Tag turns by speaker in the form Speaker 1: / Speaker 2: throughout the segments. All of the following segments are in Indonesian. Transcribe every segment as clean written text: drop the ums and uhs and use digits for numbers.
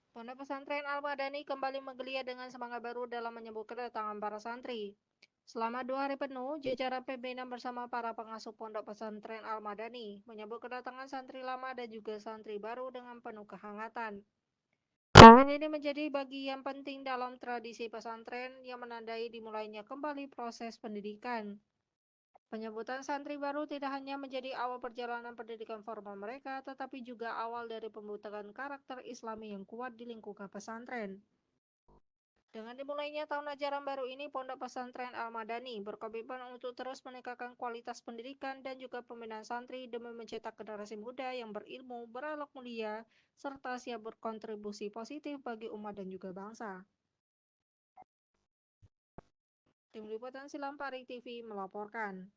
Speaker 1: Pondok Pesantren Al-Madani kembali menggeliat dengan semangat baru dalam menyambut kedatangan para santri. Selama 2 hari penuh, jajaran pembina bersama para pengasuh Pondok Pesantren Al-Madani menyambut kedatangan santri lama dan juga santri baru dengan penuh kehangatan. Momen ini menjadi bagian penting dalam tradisi pesantren yang menandai dimulainya kembali proses pendidikan. Penyambutan santri baru tidak hanya menjadi awal perjalanan pendidikan formal mereka, tetapi juga awal dari pembentukan karakter Islami yang kuat di lingkungan pesantren. Dengan dimulainya tahun ajaran baru ini, Pondok Pesantren Al-Madani berkomitmen untuk terus meningkatkan kualitas pendidikan dan juga pembinaan santri demi mencetak generasi muda yang berilmu, berakhlak mulia, serta siap berkontribusi positif bagi umat dan juga bangsa. Tim Liputan Silampari TV melaporkan.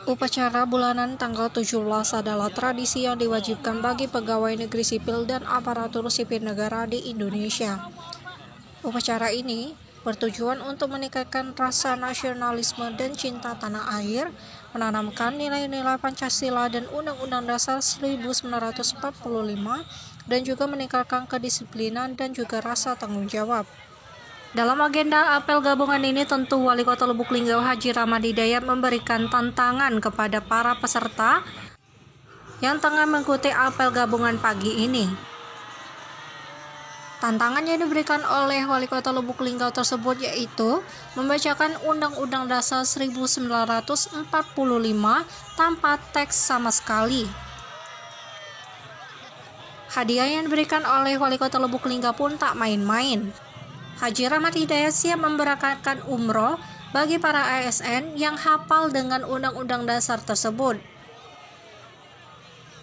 Speaker 1: Upacara bulanan tanggal 17 adalah tradisi yang diwajibkan bagi pegawai negeri sipil dan aparatur sipil negara di Indonesia. Upacara ini bertujuan untuk meningkatkan rasa nasionalisme dan cinta tanah air, menanamkan nilai-nilai Pancasila dan Undang-Undang Dasar 1945, dan juga meningkatkan kedisiplinan dan juga rasa tanggung jawab. Dalam agenda apel gabungan ini tentu Wali Kota Lubuk Linggau Haji Rahmat Hidayat memberikan tantangan kepada para peserta yang tengah mengikuti apel gabungan pagi ini. Tantangan yang diberikan oleh Wali Kota Lubuk Linggau tersebut yaitu membacakan Undang-Undang Dasar 1945 tanpa teks sama sekali. Hadiah yang diberikan oleh Wali Kota Lubuk Linggau pun tak main-main. Haji Rahmat Hidayat siap memberangkatkan umroh bagi para ASN yang hafal dengan Undang-Undang Dasar tersebut.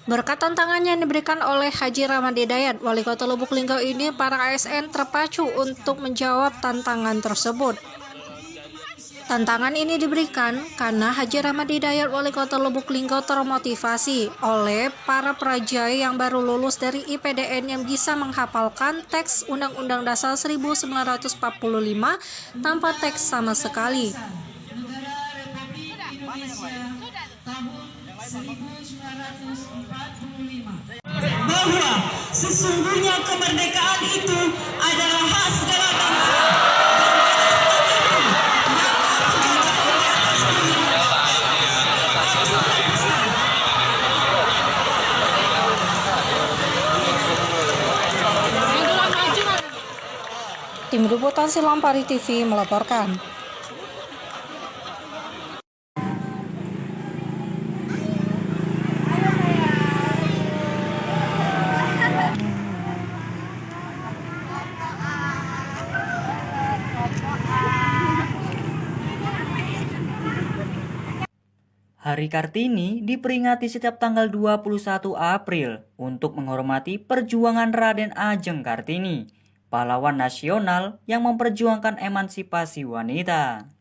Speaker 1: Berkat tantangan yang diberikan oleh Haji Rahmat Hidayat, Wali Kota Lubuk Linggau ini, para ASN terpacu untuk menjawab tantangan tersebut. Tantangan ini diberikan karena Haji Rahmat Hidayat, Wali Kota Lubuk Linggau, termotivasi oleh para peraja yang baru lulus dari IPDN yang bisa menghafalkan teks Undang-Undang Dasar 1945 tanpa teks sama sekali.
Speaker 2: Bahwa sesungguhnya kemerdekaan itu adalah hak segala bangsa.
Speaker 1: Tim Liputan Silampari TV melaporkan.
Speaker 3: Hari Kartini diperingati setiap tanggal 21 April untuk menghormati perjuangan Raden Ajeng Kartini, pahlawan nasional yang memperjuangkan emansipasi wanita.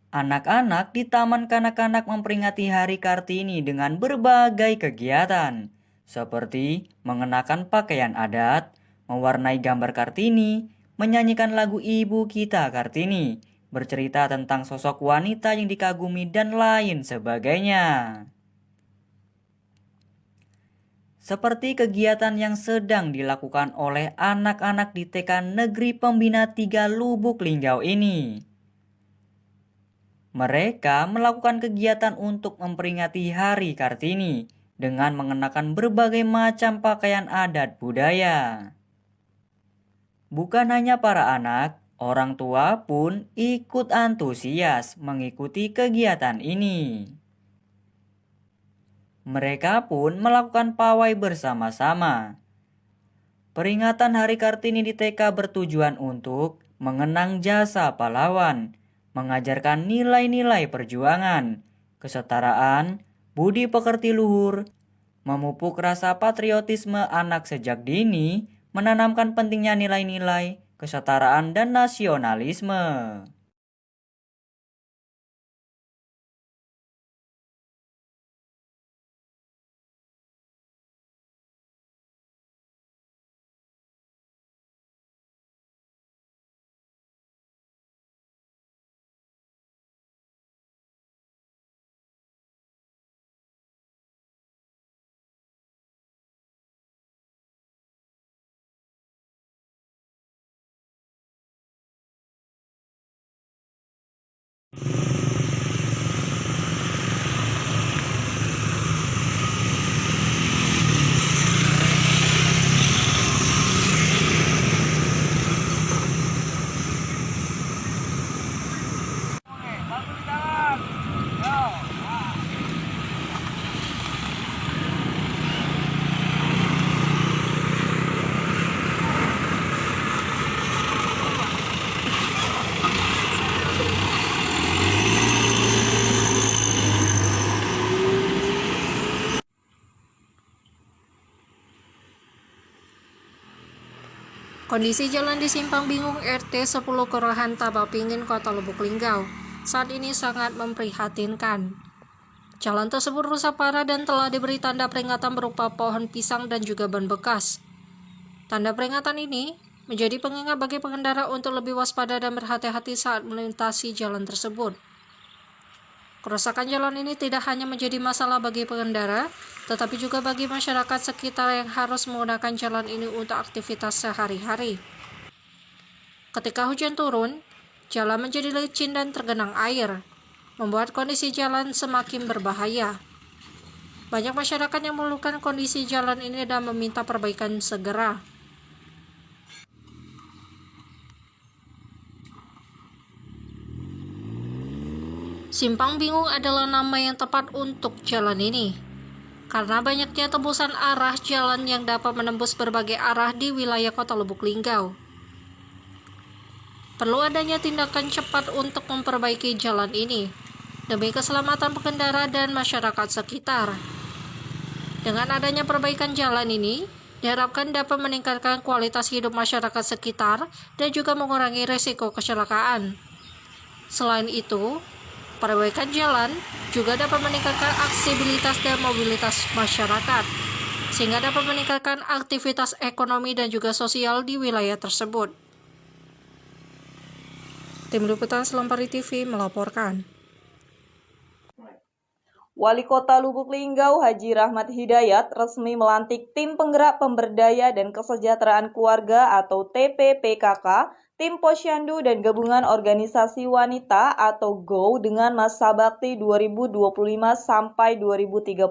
Speaker 3: Anak-anak di Taman Kanak-kanak memperingati Hari Kartini dengan berbagai kegiatan, seperti mengenakan pakaian adat, mewarnai gambar Kartini, menyanyikan lagu Ibu Kita Kartini, bercerita tentang sosok wanita yang dikagumi, dan lain sebagainya. Seperti kegiatan yang sedang dilakukan oleh anak-anak di TK Negeri Pembina 3 Lubuk Linggau ini. Mereka melakukan kegiatan untuk memperingati Hari Kartini dengan mengenakan berbagai macam pakaian adat budaya. Bukan hanya para anak, orang tua pun ikut antusias mengikuti kegiatan ini. Mereka pun melakukan pawai bersama-sama. Peringatan Hari Kartini di TK bertujuan untuk mengenang jasa pahlawan, mengajarkan nilai-nilai perjuangan, kesetaraan, budi pekerti luhur, memupuk rasa patriotisme anak sejak dini, menanamkan pentingnya nilai-nilai, kesetaraan, dan nasionalisme.
Speaker 1: Kondisi jalan di Simpang Bingung RT 10 Kelurahan Tabapingin, Kota Lubuk Linggau saat ini sangat memprihatinkan. Jalan tersebut rusak parah dan telah diberi tanda peringatan berupa pohon pisang dan juga ban bekas. Tanda peringatan ini menjadi pengingat bagi pengendara untuk lebih waspada dan berhati-hati saat melintasi jalan tersebut. Kerusakan jalan ini tidak hanya menjadi masalah bagi pengendara, tetapi juga bagi masyarakat sekitar yang harus menggunakan jalan ini untuk aktivitas sehari-hari. Ketika hujan turun, jalan menjadi licin dan tergenang air, membuat kondisi jalan semakin berbahaya. Banyak masyarakat yang mengeluhkan kondisi jalan ini dan meminta perbaikan segera. Simpang Bingung adalah nama yang tepat untuk jalan ini, karena banyaknya tembusan arah jalan yang dapat menembus berbagai arah di wilayah Kota Lubuk Linggau. Perlu adanya tindakan cepat untuk memperbaiki jalan ini, demi keselamatan pengendara dan masyarakat sekitar. Dengan adanya perbaikan jalan ini, diharapkan dapat meningkatkan kualitas hidup masyarakat sekitar dan juga mengurangi risiko kecelakaan. Selain itu, perbaikan jalan juga dapat meningkatkan aksesibilitas dan mobilitas masyarakat, sehingga dapat meningkatkan aktivitas ekonomi dan juga sosial di wilayah tersebut. Tim Liputan Selampari TV melaporkan.
Speaker 4: Wali Kota Lubuk Linggau Haji Rahmat Hidayat resmi melantik Tim Penggerak Pemberdaya dan Kesejahteraan Keluarga atau TPPKK, Tim Posyandu dan Gabungan Organisasi Wanita atau GO dengan masa bakti 2025 sampai 2030.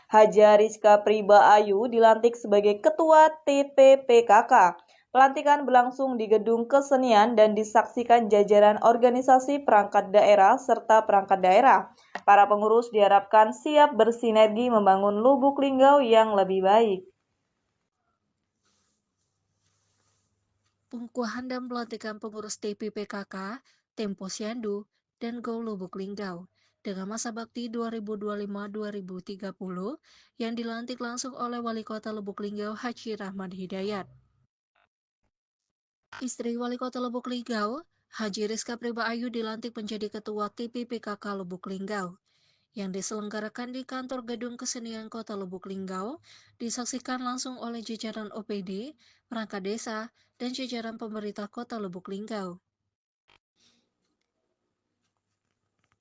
Speaker 4: Haja Rizka Priba Ayu dilantik sebagai Ketua TPPKK. Pelantikan berlangsung di Gedung Kesenian dan disaksikan jajaran organisasi perangkat daerah serta perangkat daerah. Para pengurus diharapkan siap bersinergi membangun Lubuk Linggau yang lebih baik.
Speaker 1: Pengukuhan dan pelantikan pengurus TPPKK, Tim Posyandu, dan GO Lubuk Linggau dengan masa bakti 2025-2030 yang dilantik langsung oleh Wali Kota Lubuk Linggau Haji Rahmat Hidayat. Istri Wali Kota Lubuk Linggau, Haji Rizka Priba Ayu dilantik menjadi Ketua TPPKK Lubuk Linggau yang diselenggarakan di kantor Gedung Kesenian Kota Lubuk Linggau, disaksikan langsung oleh jajaran OPD, perangkat desa, dan jajaran pemerintah Kota Lubuk Linggau.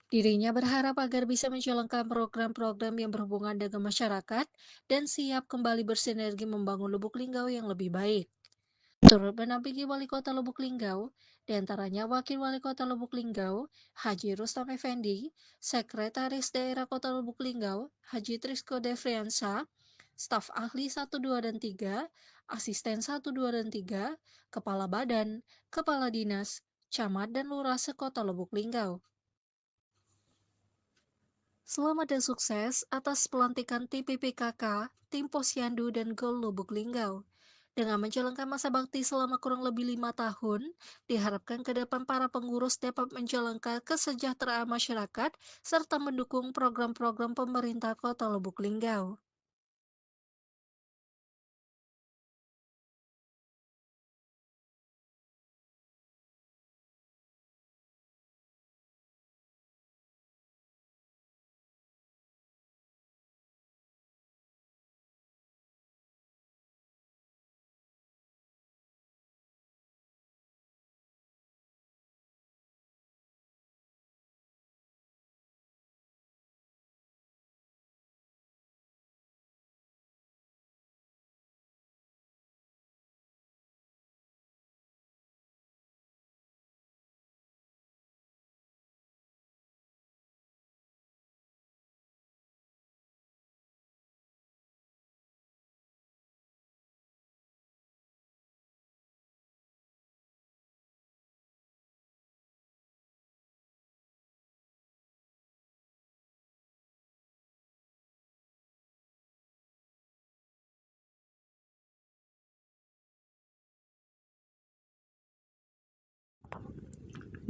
Speaker 1: Dirinya berharap agar bisa menjalankan program-program yang berhubungan dengan masyarakat dan siap kembali bersinergi membangun Lubuk Linggau yang lebih baik. Turut mendampingi Wali Kota Lubuk Linggau, diantaranya Wakil Wali Kota Lubuk Linggau, Haji Rustam Effendi, Sekretaris Daerah Kota Lubuk Linggau, Haji Trisko Devriansa, staf ahli 1, 2, dan 3, asisten 1, 2, dan 3, kepala badan, kepala dinas, camat, dan lurah sekota Lubuk Linggau. Selamat dan sukses atas pelantikan TPPKK, Tim Posyandu, dan GO Lubuk Linggau. Dengan menjalankan masa bakti selama kurang lebih 5 tahun, diharapkan ke depan para pengurus dapat menjalankan kesejahteraan masyarakat serta mendukung program-program pemerintah Kota Lubuk Linggau.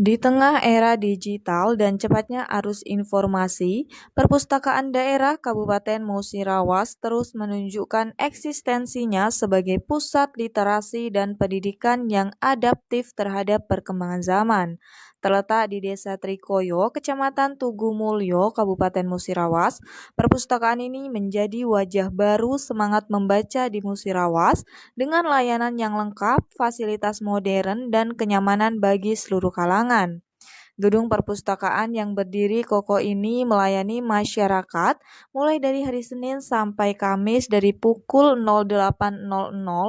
Speaker 4: Di tengah era digital dan cepatnya arus informasi, Perpustakaan Daerah Kabupaten Musirawas terus menunjukkan eksistensinya sebagai pusat literasi dan pendidikan yang adaptif terhadap perkembangan zaman. Terletak di Desa Trikoyo, Kecamatan Tugu Mulyo, Kabupaten Musirawas, perpustakaan ini menjadi wajah baru semangat membaca di Musirawas dengan layanan yang lengkap, fasilitas modern, dan kenyamanan bagi seluruh kalangan. Gedung perpustakaan yang berdiri kokoh ini melayani masyarakat mulai dari hari Senin sampai Kamis dari pukul 08.00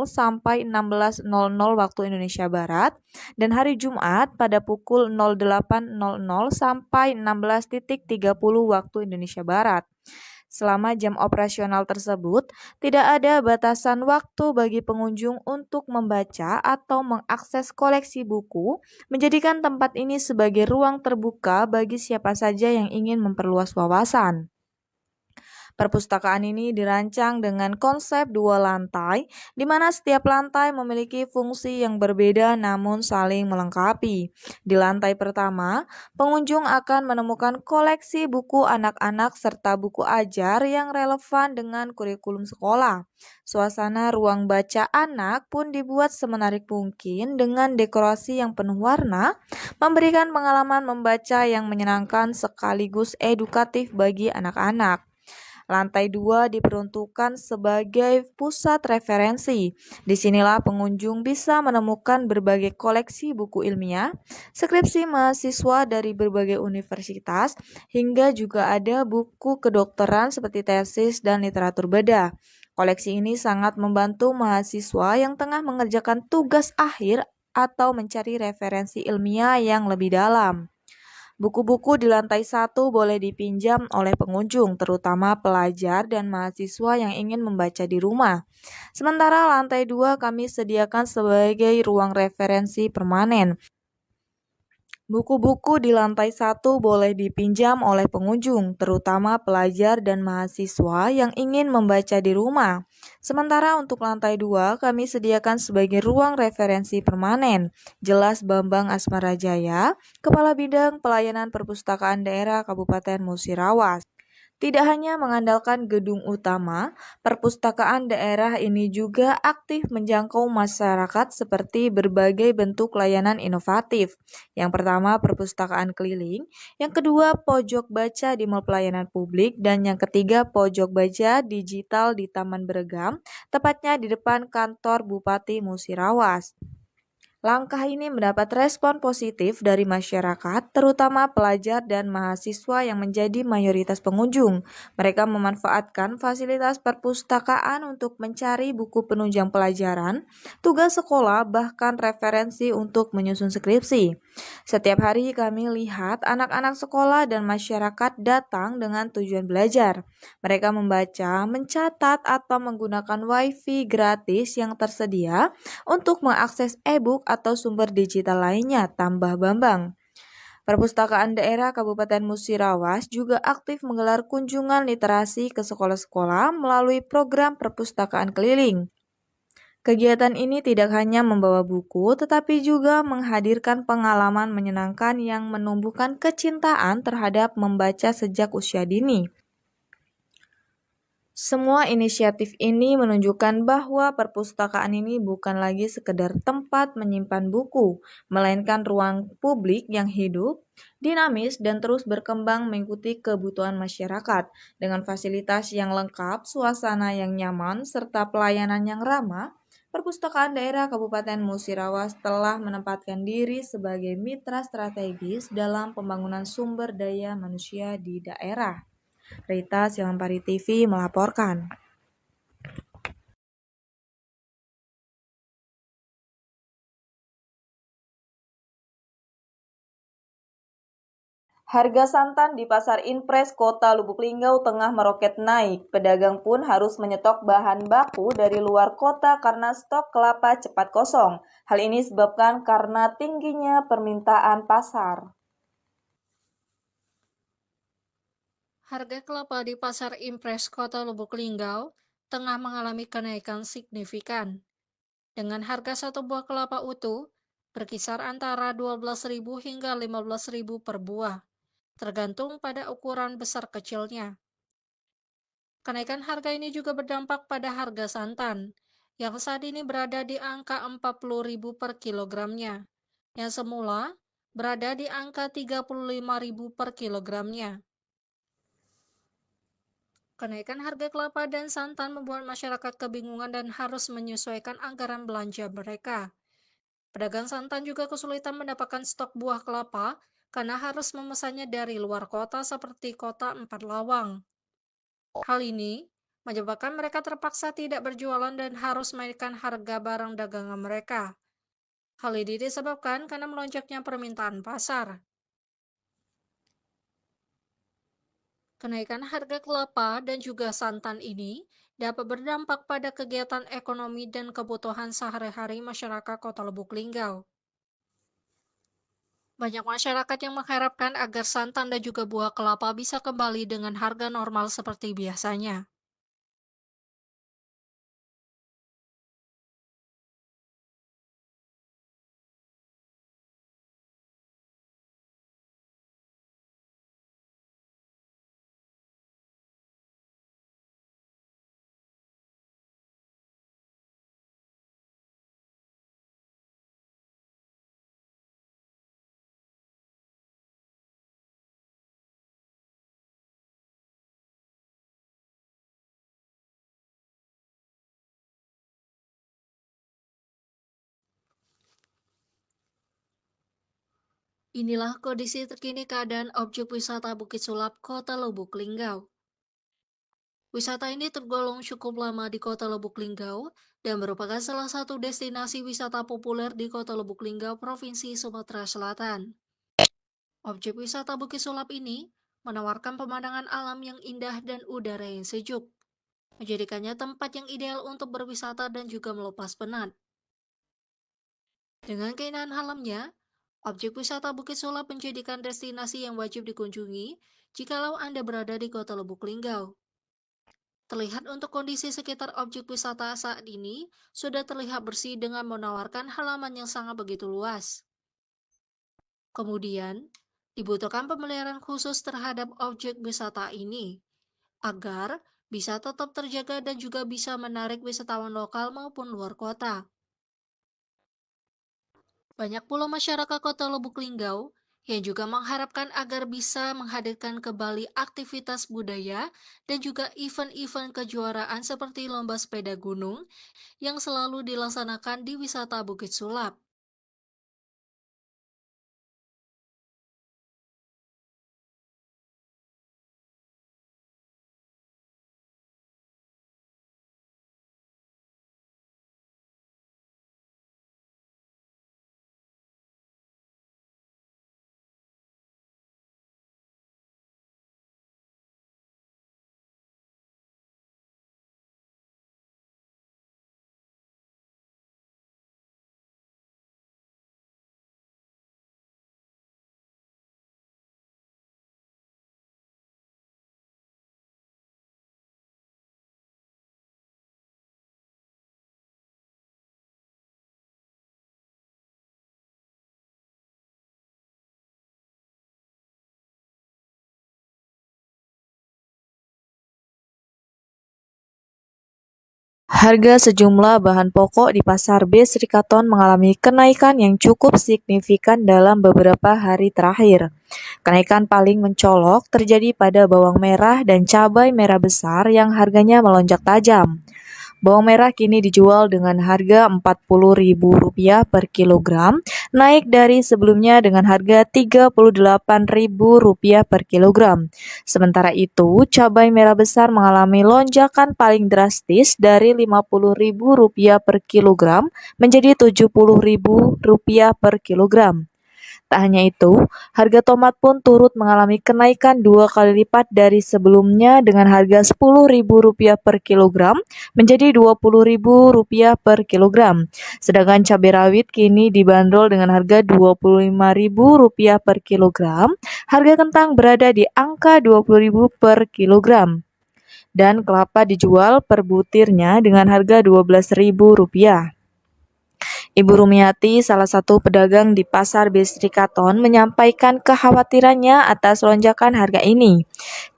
Speaker 4: sampai 16.00 waktu Indonesia Barat dan hari Jumat pada pukul 08.00 sampai 16.30 waktu Indonesia Barat. Selama jam operasional tersebut, tidak ada batasan waktu bagi pengunjung untuk membaca atau mengakses koleksi buku, menjadikan tempat ini sebagai ruang terbuka bagi siapa saja yang ingin memperluas wawasan. Perpustakaan ini dirancang dengan konsep dua lantai, di mana setiap lantai memiliki fungsi yang berbeda namun saling melengkapi. Di lantai pertama, pengunjung akan menemukan koleksi buku anak-anak serta buku ajar yang relevan dengan kurikulum sekolah. Suasana ruang baca anak pun dibuat semenarik mungkin dengan dekorasi yang penuh warna, memberikan pengalaman membaca yang menyenangkan sekaligus edukatif bagi anak-anak. Lantai 2 diperuntukkan sebagai pusat referensi. Disinilah pengunjung bisa menemukan berbagai koleksi buku ilmiah, skripsi mahasiswa dari berbagai universitas, hingga juga ada buku kedokteran seperti tesis dan literatur bedah. Koleksi ini sangat membantu mahasiswa yang tengah mengerjakan tugas akhir atau mencari referensi ilmiah yang lebih dalam. Buku-buku di lantai 1 boleh dipinjam oleh pengunjung, terutama pelajar dan mahasiswa yang ingin membaca di rumah. Sementara lantai 2 kami sediakan sebagai ruang referensi permanen. Buku-buku di lantai 1 boleh dipinjam oleh pengunjung, terutama pelajar dan mahasiswa yang ingin membaca di rumah. Sementara untuk lantai 2, kami sediakan sebagai ruang referensi permanen. Jelas Bambang Asmarajaya, Kepala Bidang Pelayanan Perpustakaan Daerah Kabupaten Musirawas. Tidak hanya mengandalkan gedung utama, perpustakaan daerah ini juga aktif menjangkau masyarakat seperti berbagai bentuk layanan inovatif. Yang pertama, perpustakaan keliling, yang kedua, pojok baca di Mall Pelayanan Publik, dan yang ketiga, pojok baca digital di Taman Beregam, tepatnya di depan kantor Bupati Musirawas. Langkah ini mendapat respon positif dari masyarakat, terutama pelajar dan mahasiswa yang menjadi mayoritas pengunjung. Mereka memanfaatkan fasilitas perpustakaan untuk mencari buku penunjang pelajaran, tugas sekolah, bahkan referensi untuk menyusun skripsi. Setiap hari kami lihat anak-anak sekolah dan masyarakat datang dengan tujuan belajar. Mereka membaca, mencatat, atau menggunakan WiFi gratis yang tersedia untuk mengakses e-book atau sumber digital lainnya, tambah Bambang. Perpustakaan Daerah Kabupaten Musirawas juga aktif menggelar kunjungan literasi ke sekolah-sekolah melalui program perpustakaan keliling. Kegiatan ini tidak hanya membawa buku, tetapi juga menghadirkan pengalaman menyenangkan yang menumbuhkan kecintaan terhadap membaca sejak usia dini. Semua inisiatif ini menunjukkan bahwa perpustakaan ini bukan lagi sekedar tempat menyimpan buku, melainkan ruang publik yang hidup, dinamis, dan terus berkembang mengikuti kebutuhan masyarakat. Dengan fasilitas yang lengkap, suasana yang nyaman, serta pelayanan yang ramah, Perpustakaan Daerah Kabupaten Musirawas telah menempatkan diri sebagai mitra strategis dalam pembangunan sumber daya manusia di daerah. Rita Silampari TV melaporkan. Harga santan di Pasar Impres Kota Lubuk Linggau tengah meroket naik. Pedagang pun harus menyetok bahan baku dari luar kota karena stok kelapa cepat kosong. Hal ini disebabkan karena tingginya permintaan pasar.
Speaker 1: Harga kelapa di Pasar Impres Kota Lubuk Linggau tengah mengalami kenaikan signifikan. Dengan harga satu buah kelapa utuh berkisar antara 12.000 hingga 15.000 per buah, tergantung pada ukuran besar kecilnya. Kenaikan harga ini juga berdampak pada harga santan, yang saat ini berada di angka 40.000 per kilogramnya, yang semula berada di angka 35.000 per kilogramnya. Kenaikan harga kelapa dan santan membuat masyarakat kebingungan dan harus menyesuaikan anggaran belanja mereka. Pedagang santan juga kesulitan mendapatkan stok buah kelapa karena harus memesannya dari luar kota seperti kota Empat Lawang. Hal ini menyebabkan mereka terpaksa tidak berjualan dan harus menaikkan harga barang dagangan mereka. Hal ini disebabkan karena melonjaknya permintaan pasar. Kenaikan harga kelapa dan juga santan ini dapat berdampak pada kegiatan ekonomi dan kebutuhan sehari-hari masyarakat Kota Lubuk Linggau. Banyak masyarakat yang mengharapkan agar santan dan juga buah kelapa bisa kembali dengan harga normal seperti biasanya. Inilah kondisi terkini keadaan objek wisata Bukit Sulap, Kota Lubuk Linggau. Wisata ini tergolong cukup lama di Kota Lubuk Linggau dan merupakan salah satu destinasi wisata populer di Kota Lubuk Linggau, Provinsi Sumatera Selatan. Objek wisata Bukit Sulap ini menawarkan pemandangan alam yang indah dan udara yang sejuk, menjadikannya tempat yang ideal untuk berwisata dan juga melepas penat. Dengan keindahan alamnya, objek wisata Bukit Sulap menjadikan destinasi yang wajib dikunjungi jikalau Anda berada di Kota Lubuk Linggau. Terlihat untuk kondisi sekitar objek wisata saat ini sudah terlihat bersih dengan menawarkan halaman yang sangat begitu luas. Kemudian, dibutuhkan pemeliharaan khusus terhadap objek wisata ini agar bisa tetap terjaga dan juga bisa menarik wisatawan lokal maupun luar kota. Banyak pula masyarakat Kota Lubuk Linggau yang juga mengharapkan agar bisa menghadirkan kembali aktivitas budaya dan juga event-event kejuaraan seperti lomba sepeda gunung yang selalu dilaksanakan di wisata Bukit Sulap.
Speaker 4: Harga sejumlah bahan pokok di Pasar B Srikaton mengalami kenaikan yang cukup signifikan dalam beberapa hari terakhir. Kenaikan paling mencolok terjadi pada bawang merah dan cabai merah besar yang harganya melonjak tajam. Bawang merah kini dijual dengan harga Rp40.000 per kilogram, naik dari sebelumnya dengan harga Rp38.000 per kilogram. Sementara itu, cabai merah besar mengalami lonjakan paling drastis dari Rp50.000 per kilogram menjadi Rp70.000 per kilogram. Tak hanya itu, harga tomat pun turut mengalami kenaikan 2 kali lipat dari sebelumnya dengan harga Rp10.000 per kilogram menjadi Rp20.000 per kilogram. Sedangkan cabai rawit kini dibanderol dengan harga Rp25.000 per kilogram. Harga kentang berada di angka Rp20.000 per kilogram. Dan kelapa dijual per butirnya dengan harga Rp12.000. Ibu Rumiati, salah satu pedagang di Pasar Bisrikaton, menyampaikan kekhawatirannya atas lonjakan harga ini.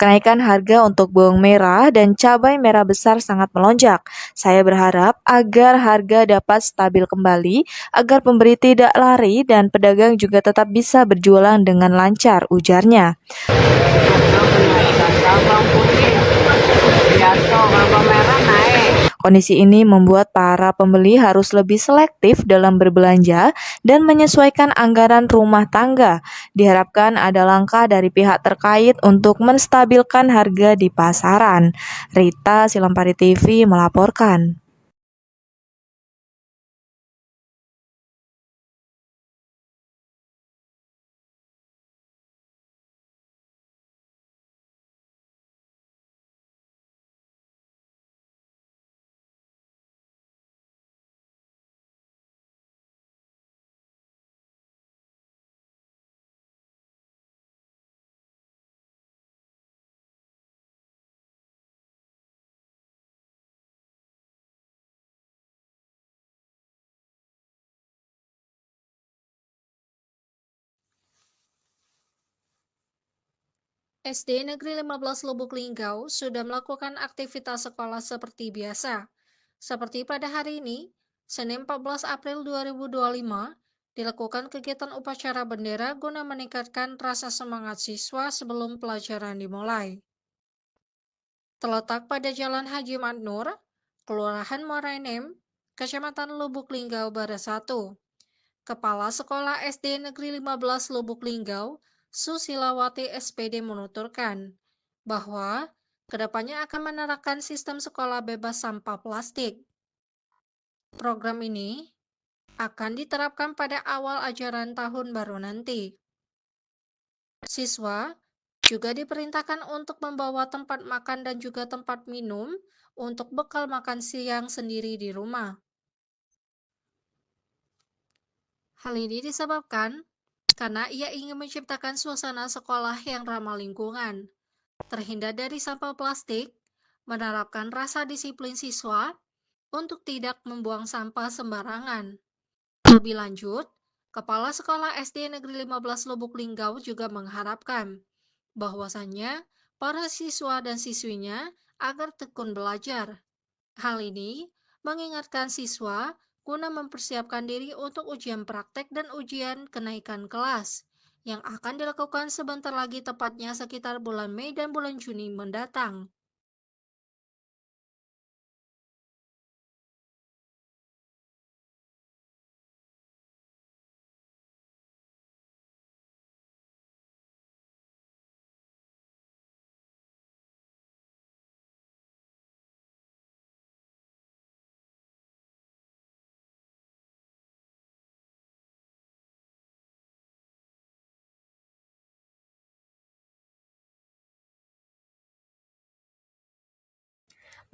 Speaker 4: Kenaikan harga untuk bawang merah dan cabai merah besar sangat melonjak. Saya berharap agar harga dapat stabil kembali, agar pembeli tidak lari dan pedagang juga tetap bisa berjualan dengan lancar, ujarnya. Kondisi ini membuat para pembeli harus lebih selektif dalam berbelanja dan menyesuaikan anggaran rumah tangga. Diharapkan ada langkah dari pihak terkait untuk menstabilkan harga di pasaran. Rita Silampari TV melaporkan.
Speaker 1: SD Negeri 15 Lubuk Linggau sudah melakukan aktivitas sekolah seperti biasa. Seperti pada hari ini, Senin 14 April 2025, dilakukan kegiatan upacara bendera guna meningkatkan rasa semangat siswa sebelum pelajaran dimulai. Terletak pada Jalan Haji Madnur, Kelurahan Morainem, Kecamatan Lubuk Linggau, Barat 1. Kepala Sekolah SD Negeri 15 Lubuk Linggau, Susilawati SPD menuturkan bahwa kedepannya akan menerapkan sistem sekolah bebas sampah plastik. Program ini akan diterapkan pada awal ajaran tahun baru nanti. Siswa juga diperintahkan untuk membawa tempat makan dan juga tempat minum untuk bekal makan siang sendiri di rumah. Hal ini disebabkan karena ia ingin menciptakan suasana sekolah yang ramah lingkungan, terhindar dari sampah plastik, menerapkan rasa disiplin siswa untuk tidak membuang sampah sembarangan. Lebih lanjut, Kepala Sekolah SD Negeri 15 Lubuk Linggau juga mengharapkan bahwasannya para siswa dan siswinya agar tekun belajar. Hal ini mengingatkan siswa guna mempersiapkan diri untuk ujian praktek dan ujian kenaikan kelas yang akan dilakukan sebentar lagi, tepatnya sekitar bulan Mei dan bulan Juni mendatang.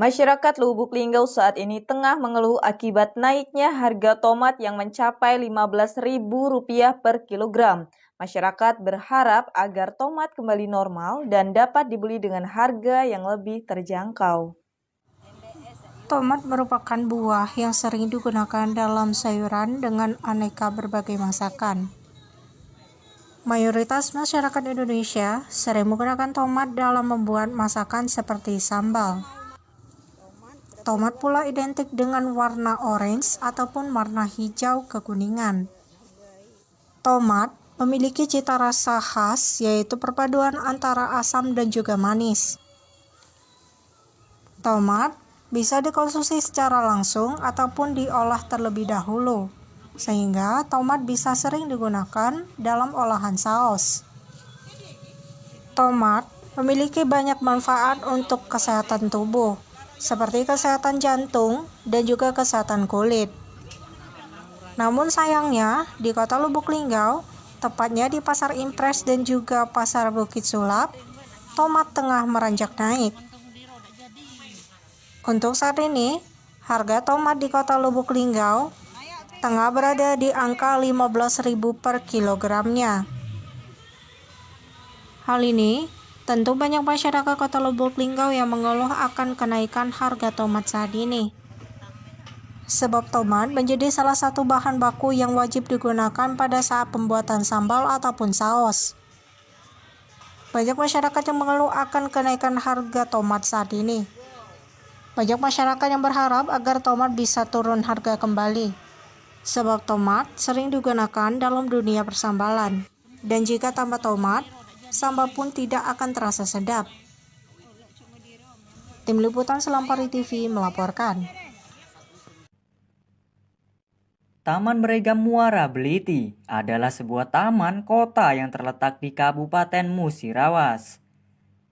Speaker 4: Masyarakat Lubuk Linggau saat ini tengah mengeluh akibat naiknya harga tomat yang mencapai Rp15.000 per kilogram. Masyarakat berharap agar tomat kembali normal dan dapat dibeli dengan harga yang lebih terjangkau.
Speaker 1: Tomat merupakan buah yang sering digunakan dalam sayuran dengan aneka berbagai masakan. Mayoritas masyarakat Indonesia sering menggunakan tomat dalam membuat masakan seperti sambal. Tomat pula identik dengan warna orange ataupun warna hijau kekuningan. Tomat memiliki cita rasa khas, yaitu perpaduan antara asam dan juga manis. Tomat bisa dikonsumsi secara langsung ataupun diolah terlebih dahulu, sehingga tomat bisa sering digunakan dalam olahan saus. Tomat memiliki banyak manfaat untuk kesehatan tubuh, seperti kesehatan jantung dan juga kesehatan kulit. Namun sayangnya, di kota Lubuk Linggau, tepatnya di Pasar Impres dan juga Pasar Bukit Sulap, tomat tengah meranjak naik. Untuk saat ini, harga tomat di kota Lubuk Linggau tengah berada di angka Rp15.000 per kilogramnya. Hal ini tentu banyak masyarakat kota Lubuk Linggau yang mengeluh akan kenaikan harga tomat saat ini. sebab tomat menjadi salah satu bahan baku yang wajib digunakan pada saat pembuatan sambal ataupun saus. Banyak masyarakat yang mengeluh akan kenaikan harga tomat saat ini. Banyak masyarakat yang berharap agar tomat bisa turun harga kembali, sebab tomat sering digunakan dalam dunia persambalan. Dan jika tambah tomat, sambal pun tidak akan terasa sedap. Tim Liputan Selampari TV melaporkan.
Speaker 3: Taman Beragam Muara Beliti adalah sebuah taman kota yang terletak di Kabupaten Musirawas.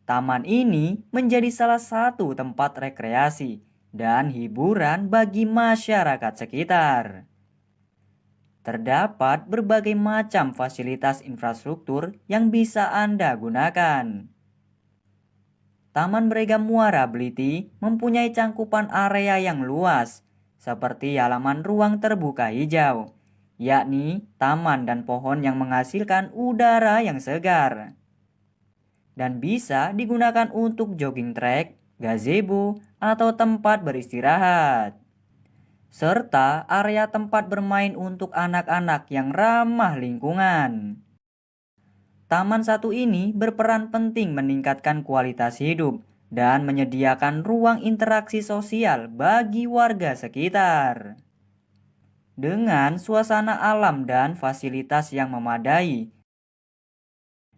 Speaker 3: Taman ini menjadi salah satu tempat rekreasi dan hiburan bagi masyarakat sekitar. Terdapat berbagai macam fasilitas infrastruktur yang bisa Anda gunakan. Taman Beragam Muara Beliti mempunyai cangkupan area yang luas, seperti halaman ruang terbuka hijau, yakni taman dan pohon yang menghasilkan udara yang segar. Dan bisa digunakan untuk jogging track, gazebo, atau tempat beristirahat. Serta area tempat bermain untuk anak-anak yang ramah lingkungan. Taman satu ini berperan penting meningkatkan kualitas hidup dan menyediakan ruang interaksi sosial bagi warga sekitar. Dengan suasana alam dan fasilitas yang memadai,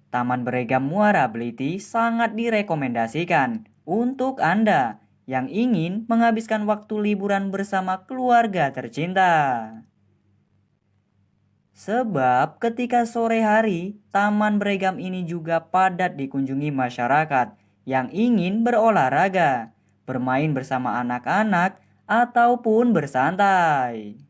Speaker 3: Taman Beragam Muara Beliti sangat direkomendasikan untuk Anda yang ingin menghabiskan waktu liburan bersama keluarga tercinta. Sebab ketika sore hari, Taman Beragam ini juga padat dikunjungi masyarakat yang ingin berolahraga, bermain bersama anak-anak, ataupun bersantai.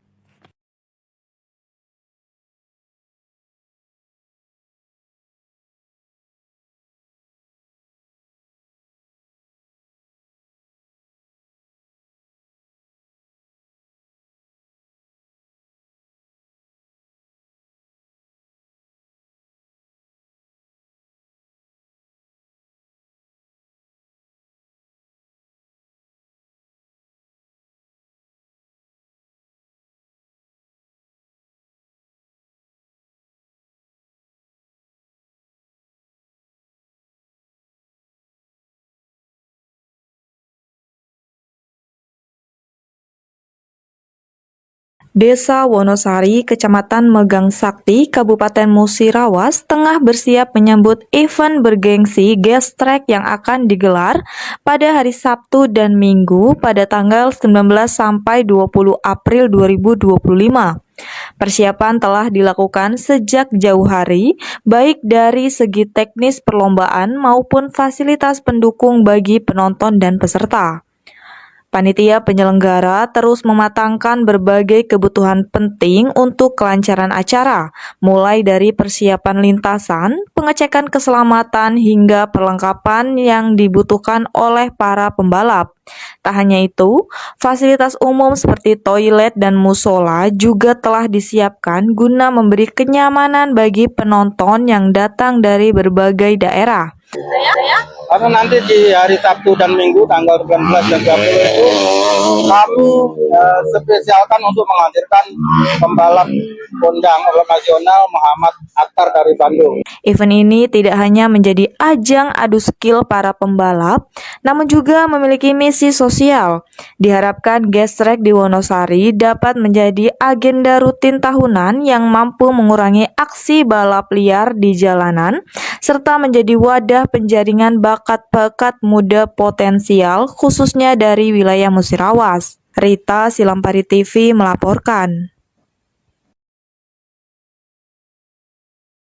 Speaker 4: Desa Wonosari, Kecamatan Megang Sakti, Kabupaten Musirawas, tengah bersiap menyambut event bergengsi Gas Track yang akan digelar pada hari Sabtu dan Minggu pada tanggal 19 sampai 20 April 2025. Persiapan telah dilakukan sejak jauh hari, baik dari segi teknis perlombaan maupun fasilitas pendukung bagi penonton dan peserta. Panitia penyelenggara terus mematangkan berbagai kebutuhan penting untuk kelancaran acara, mulai dari persiapan lintasan, pengecekan keselamatan, hingga perlengkapan yang dibutuhkan oleh para pembalap. Tak hanya itu, fasilitas umum seperti toilet dan musola juga telah disiapkan guna memberi kenyamanan bagi penonton yang datang dari berbagai daerah.
Speaker 5: Karena nanti di hari Sabtu dan Minggu tanggal 19 dan 20 itu kami spesialkan untuk menghadirkan pembalap kondang nasional Muhammad Akhtar dari Bandung.
Speaker 4: Event ini tidak hanya menjadi ajang adu skill para pembalap, namun juga memiliki misi sosial. Diharapkan Gas Track di Wonosari dapat menjadi agenda rutin tahunan yang mampu mengurangi aksi balap liar di jalanan, serta menjadi wadah penjaringan bakat-bakat muda potensial khususnya dari wilayah Musirawas. Rita, Silampari TV melaporkan.